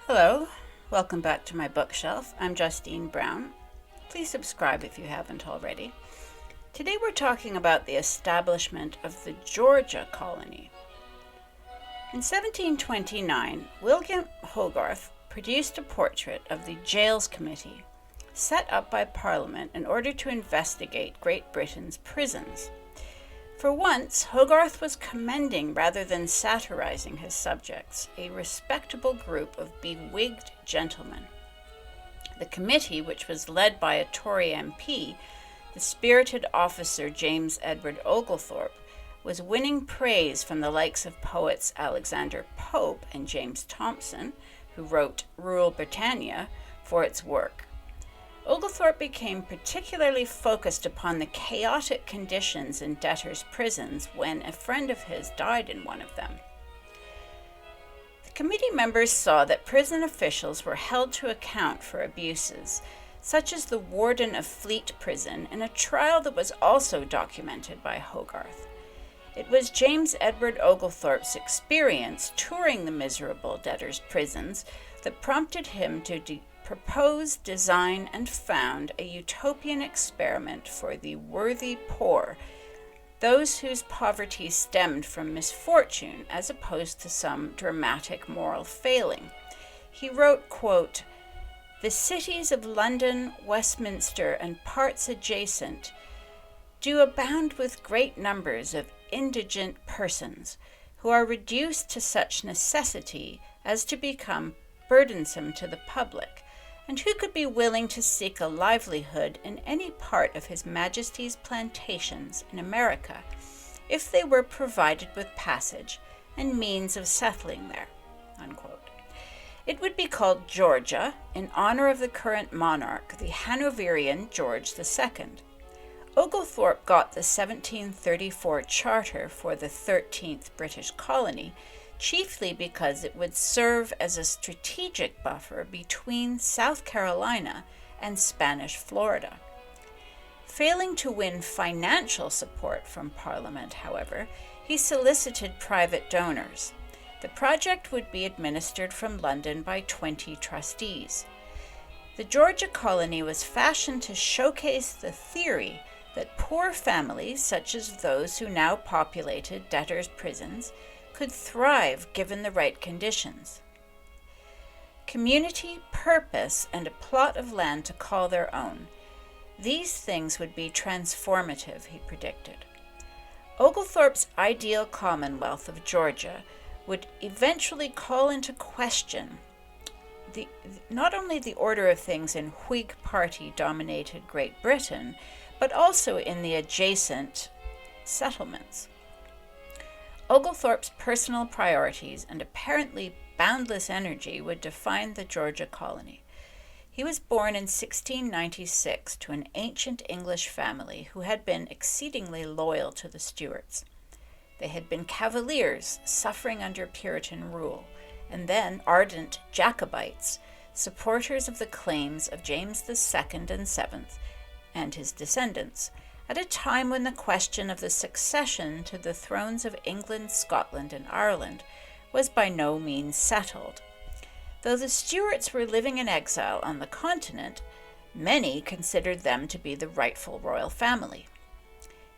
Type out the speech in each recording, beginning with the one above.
Hello, welcome back to my bookshelf. I'm Justine Brown. Please subscribe if you haven't already. Today we're talking about the establishment of the Georgia colony. In 1729, William Hogarth produced a portrait of the Jails Committee, set up by Parliament in order to investigate Great Britain's prisons. For once, Hogarth was commending rather than satirizing his subjects, a respectable group of bewigged gentlemen. The committee, which was led by a Tory MP, the spirited officer James Edward Oglethorpe, was winning praise from the likes of poets Alexander Pope and James Thomson, who wrote Rural Britannia, for its work. Oglethorpe became particularly focused upon the chaotic conditions in debtors' prisons when a friend of his died in one of them. The committee members saw that prison officials were held to account for abuses, such as the warden of Fleet Prison, in a trial that was also documented by Hogarth. It was James Edward Oglethorpe's experience touring the miserable debtors' prisons that prompted him to propose, design, and found a utopian experiment for the worthy poor, those whose poverty stemmed from misfortune as opposed to some dramatic moral failing. He wrote, quote, "The cities of London, Westminster, and parts adjacent do abound with great numbers of indigent persons, who are reduced to such necessity as to become burdensome to the public, and who could be willing to seek a livelihood in any part of His Majesty's plantations in America, if they were provided with passage and means of settling there." Unquote. It would be called Georgia in honor of the current monarch, the Hanoverian George II. Oglethorpe got the 1734 charter for the 13th British colony chiefly because it would serve as a strategic buffer between South Carolina and Spanish Florida. Failing to win financial support from Parliament, however, he solicited private donors. The project would be administered from London by 20 trustees. The Georgia colony was fashioned to showcase the theory that poor families, such as those who now populated debtors' prisons, could thrive given the right conditions. Community, purpose, and a plot of land to call their own. These things would be transformative, he predicted. Oglethorpe's ideal commonwealth of Georgia would eventually call into question not only the order of things in Whig Party-dominated Great Britain, but also in the adjacent settlements. Oglethorpe's personal priorities and apparently boundless energy would define the Georgia colony. He was born in 1696 to an ancient English family who had been exceedingly loyal to the Stuarts. They had been Cavaliers suffering under Puritan rule, and then ardent Jacobites, supporters of the claims of James II and VII and his descendants, at a time when the question of the succession to the thrones of England, Scotland, and Ireland was by no means settled. Though the Stuarts were living in exile on the continent, many considered them to be the rightful royal family.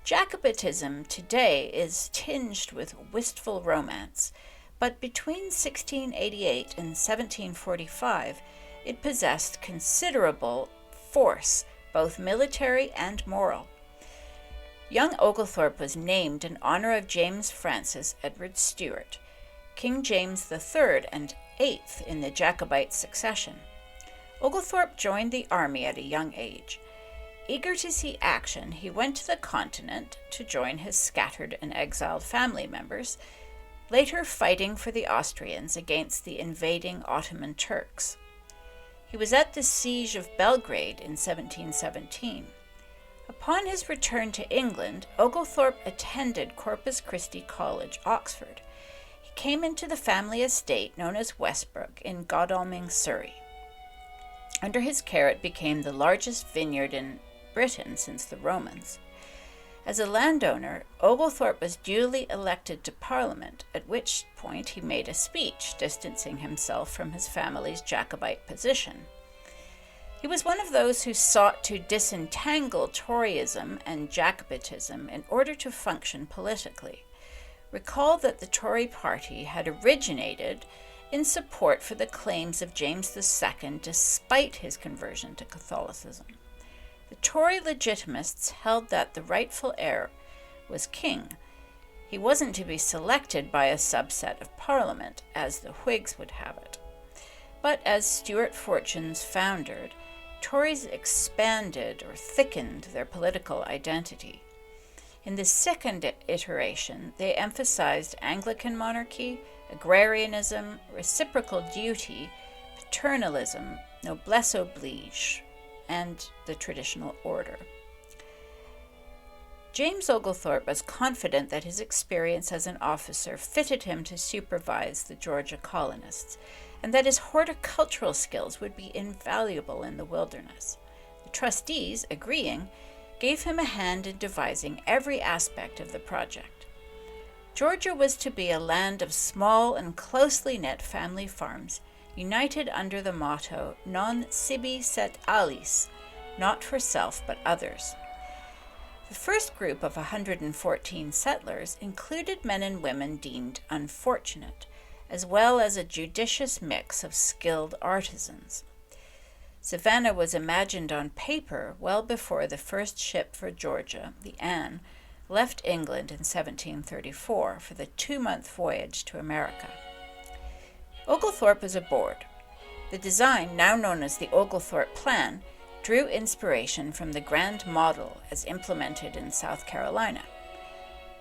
Jacobitism today is tinged with wistful romance, but between 1688 and 1745 it possessed considerable force, both military and moral. Young Oglethorpe was named in honor of James Francis Edward Stuart, King James III and VIII in the Jacobite succession. Oglethorpe joined the army at a young age. Eager to see action, he went to the continent to join his scattered and exiled family members, later fighting for the Austrians against the invading Ottoman Turks. He was at the siege of Belgrade in 1717. Upon his return to England, Oglethorpe attended Corpus Christi College, Oxford. He came into the family estate known as Westbrook in Godalming, Surrey. Under his care it became the largest vineyard in Britain since the Romans. As a landowner, Oglethorpe was duly elected to Parliament, at which point he made a speech distancing himself from his family's Jacobite position. He was one of those who sought to disentangle Toryism and Jacobitism in order to function politically. Recall that the Tory party had originated in support for the claims of James II despite his conversion to Catholicism. The Tory legitimists held that the rightful heir was king. He wasn't to be selected by a subset of Parliament, as the Whigs would have it. But as Stuart fortunes foundered, Tories expanded or thickened their political identity. In the second iteration, they emphasized Anglican monarchy, agrarianism, reciprocal duty, paternalism, noblesse oblige, and the traditional order. James Oglethorpe was confident that his experience as an officer fitted him to supervise the Georgia colonists, and that his horticultural skills would be invaluable in the wilderness. The trustees, agreeing, gave him a hand in devising every aspect of the project. Georgia was to be a land of small and closely knit family farms, united under the motto non sibi sed alis, not for self but others. The first group of 114 settlers included men and women deemed unfortunate, as well as a judicious mix of skilled artisans. Savannah was imagined on paper well before the first ship for Georgia, the Anne, left England in 1734 for the 2-month voyage to America. Oglethorpe was aboard. The design, now known as the Oglethorpe Plan, drew inspiration from the Grand Model as implemented in South Carolina.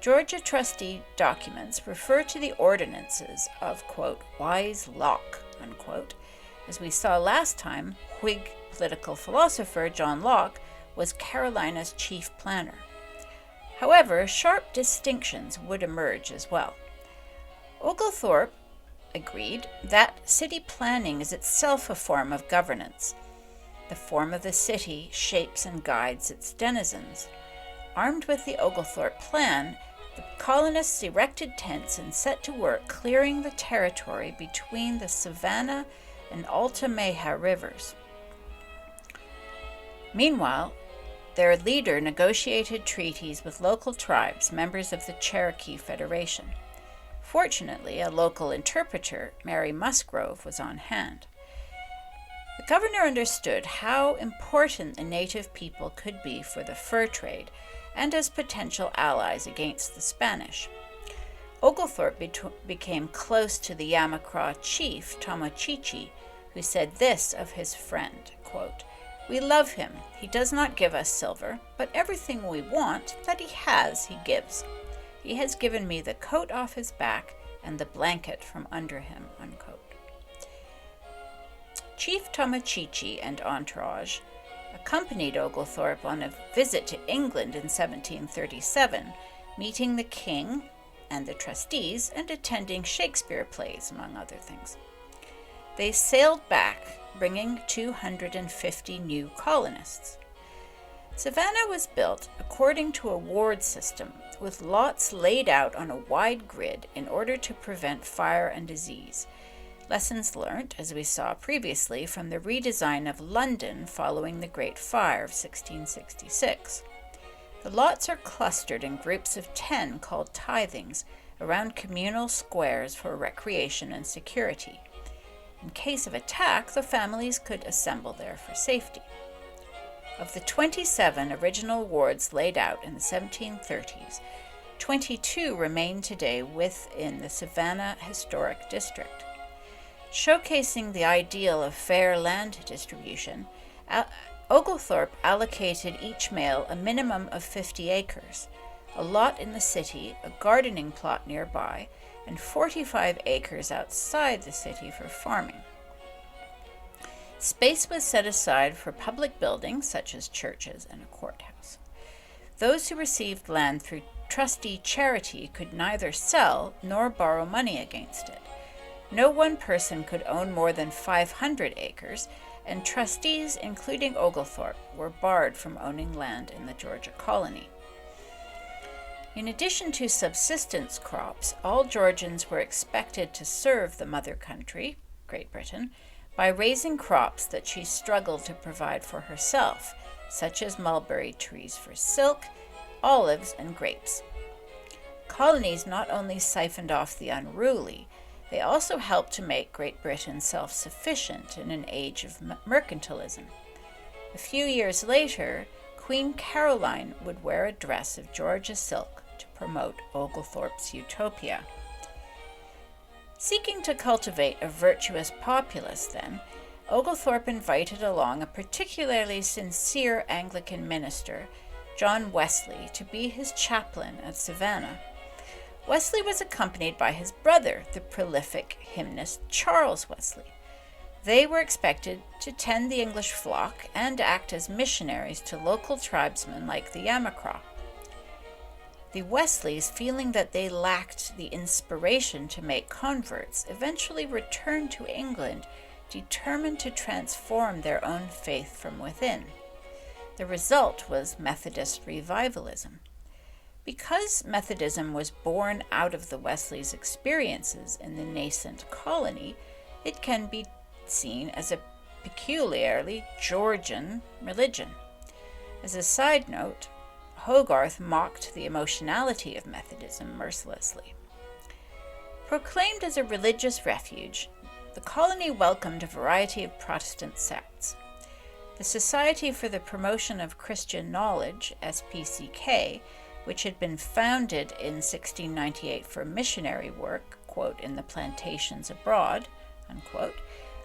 Georgia trustee documents refer to the ordinances of, quote, wise Locke, unquote. As we saw last time, Whig political philosopher John Locke was Carolina's chief planner. However, sharp distinctions would emerge as well. Oglethorpe agreed that city planning is itself a form of governance. The form of the city shapes and guides its denizens. Armed with the Oglethorpe Plan, the colonists erected tents and set to work clearing the territory between the Savannah and Altamaha rivers. Meanwhile, their leader negotiated treaties with local tribes, members of the Cherokee Federation. Fortunately, a local interpreter, Mary Musgrove, was on hand. The governor understood how important the native people could be for the fur trade and as potential allies against the Spanish. Oglethorpe became close to the Yamacraw chief, Tomochichi, who said this of his friend, quote, "We love him. He does not give us silver, but everything we want that he has, he gives. He has given me the coat off his back and the blanket from under him," unquote. Chief Tomochichi and entourage accompanied Oglethorpe on a visit to England in 1737, meeting the king and the trustees and attending Shakespeare plays, among other things. They sailed back, bringing 250 new colonists. Savannah was built according to a ward system, with lots laid out on a wide grid in order to prevent fire and disease. Lessons learnt, as we saw previously, from the redesign of London following the Great Fire of 1666. The lots are clustered in groups of 10 called tithings around communal squares for recreation and security. In case of attack, the families could assemble there for safety. Of the 27 original wards laid out in the 1730s, 22 remain today within the Savannah Historic District. Showcasing the ideal of fair land distribution, Oglethorpe allocated each male a minimum of 50 acres, a lot in the city, a gardening plot nearby, and 45 acres outside the city for farming. Space was set aside for public buildings such as churches and a courthouse. Those who received land through trustee charity could neither sell nor borrow money against it. No one person could own more than 500 acres, and trustees, including Oglethorpe, were barred from owning land in the Georgia colony. In addition to subsistence crops, all Georgians were expected to serve the mother country, Great Britain, by raising crops that she struggled to provide for herself, such as mulberry trees for silk, olives, and grapes. Colonies not only siphoned off the unruly, they also helped to make Great Britain self-sufficient in an age of mercantilism. A few years later, Queen Caroline would wear a dress of Georgia silk to promote Oglethorpe's Utopia. Seeking to cultivate a virtuous populace, then, Oglethorpe invited along a particularly sincere Anglican minister, John Wesley, to be his chaplain at Savannah. Wesley was accompanied by his brother, the prolific hymnist Charles Wesley. They were expected to tend the English flock and act as missionaries to local tribesmen like the Yamacraw. The Wesleys, feeling that they lacked the inspiration to make converts, eventually returned to England, determined to transform their own faith from within. The result was Methodist revivalism. Because Methodism was born out of the Wesleys' experiences in the nascent colony, it can be seen as a peculiarly Georgian religion. As a side note, Hogarth mocked the emotionality of Methodism mercilessly. Proclaimed as a religious refuge, the colony welcomed a variety of Protestant sects. The Society for the Promotion of Christian Knowledge, SPCK, which had been founded in 1698 for missionary work, quote, in the plantations abroad, unquote,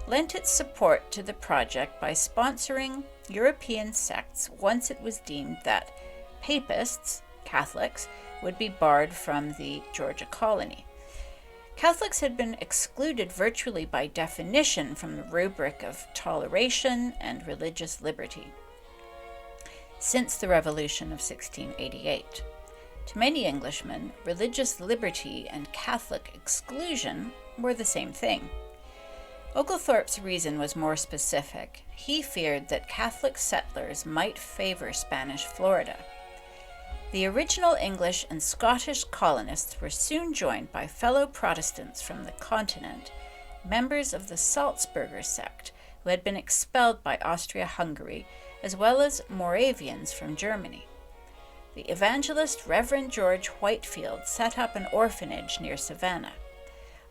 lent its support to the project by sponsoring European sects once it was deemed that Papists, Catholics, would be barred from the Georgia colony. Catholics had been excluded virtually by definition from the rubric of toleration and religious liberty since the Revolution of 1688. To many Englishmen, religious liberty and Catholic exclusion were the same thing. Oglethorpe's reason was more specific. He feared that Catholic settlers might favor Spanish Florida. The original English and Scottish colonists were soon joined by fellow Protestants from the continent, members of the Salzburger sect, who had been expelled by Austria-Hungary, as well as Moravians from Germany. The evangelist Reverend George Whitefield set up an orphanage near Savannah.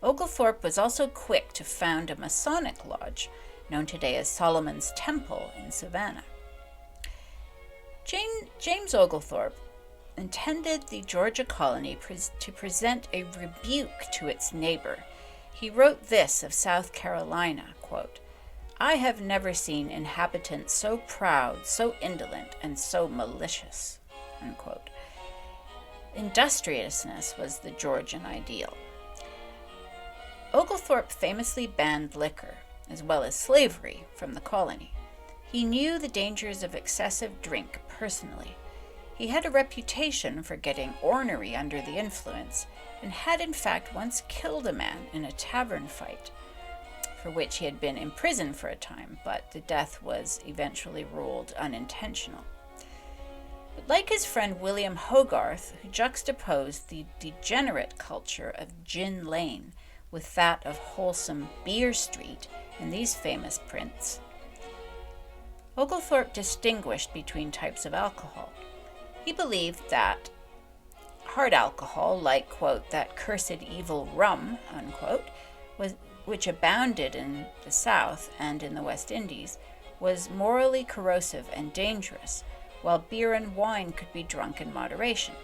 Oglethorpe was also quick to found a Masonic lodge, known today as Solomon's Temple in Savannah. James Oglethorpe intended the Georgia colony to present a rebuke to its neighbor. He wrote this of South Carolina, quote, "I have never seen inhabitants so proud, so indolent, and so malicious," unquote. Industriousness was the Georgian ideal. Oglethorpe famously banned liquor, as well as slavery, from the colony. He knew the dangers of excessive drink personally. He had a reputation for getting ornery under the influence, and had in fact once killed a man in a tavern fight, for which he had been imprisoned for a time, but the death was eventually ruled unintentional. But like his friend William Hogarth, who juxtaposed the degenerate culture of Gin Lane with that of wholesome Beer Street in these famous prints, Oglethorpe distinguished between types of alcohol. He believed that hard alcohol, like, quote, "that cursed evil rum," unquote, which abounded in the South and in the West Indies, was morally corrosive and dangerous, while beer and wine could be drunk in moderation.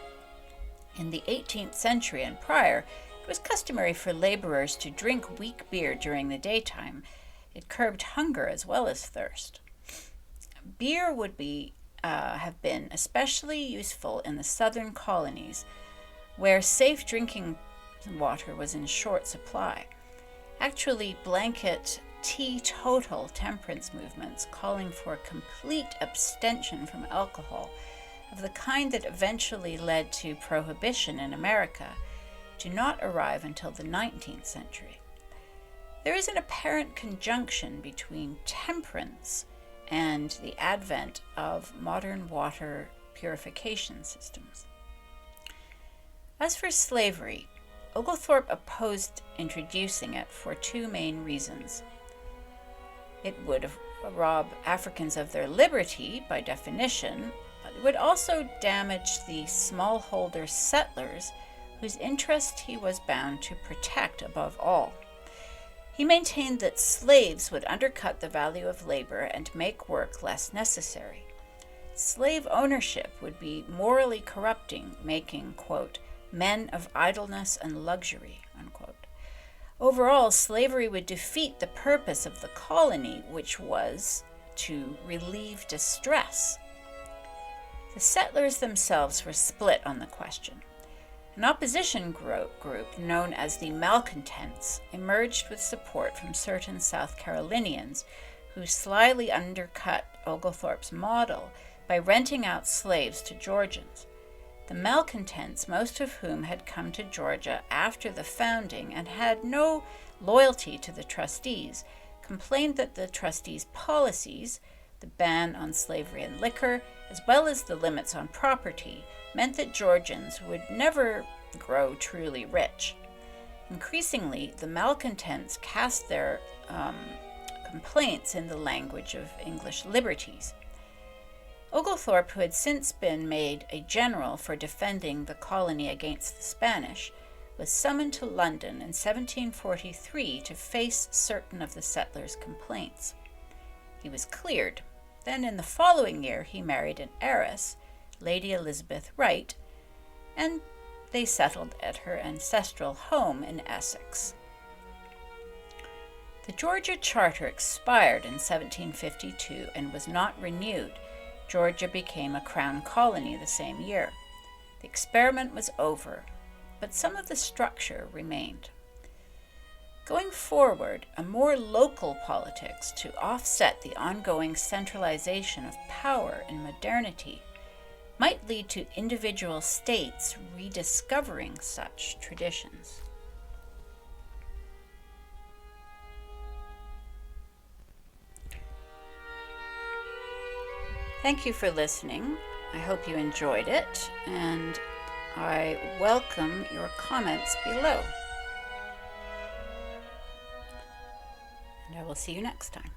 In the 18th century and prior, it was customary for laborers to drink weak beer during the daytime. It curbed hunger as well as thirst. Beer would have been especially useful in the southern colonies, where safe drinking water was in short supply. Actually, blanket teetotal temperance movements calling for complete abstention from alcohol, of the kind that eventually led to prohibition in America, do not arrive until the 19th century. There is an apparent conjunction between temperance and the advent of modern water purification systems. As for slavery, Oglethorpe opposed introducing it for two main reasons. It would rob Africans of their liberty, by definition, but it would also damage the smallholder settlers whose interest he was bound to protect above all. He maintained that slaves would undercut the value of labor and make work less necessary. Slave ownership would be morally corrupting, making, quote, men of idleness and luxury, unquote. Overall, slavery would defeat the purpose of the colony, which was to relieve distress. The settlers themselves were split on the question. An opposition group known as the Malcontents emerged with support from certain South Carolinians who slyly undercut Oglethorpe's model by renting out slaves to Georgians. The Malcontents, most of whom had come to Georgia after the founding and had no loyalty to the trustees, complained that the trustees' policies, the ban on slavery and liquor, as well as the limits on property, meant that Georgians would never grow truly rich. Increasingly, the Malcontents cast their complaints in the language of English liberties. Oglethorpe, who had since been made a general for defending the colony against the Spanish, was summoned to London in 1743 to face certain of the settlers' complaints. He was cleared. Then in the following year he married an heiress, Lady Elizabeth Wright, and they settled at her ancestral home in Essex. The Georgia Charter expired in 1752 and was not renewed. Georgia became a crown colony the same year. The experiment was over, but some of the structure remained. Going forward, a more local politics to offset the ongoing centralization of power in modernity might lead to individual states rediscovering such traditions. Thank you for listening. I hope you enjoyed it, and I welcome your comments below. And I will see you next time.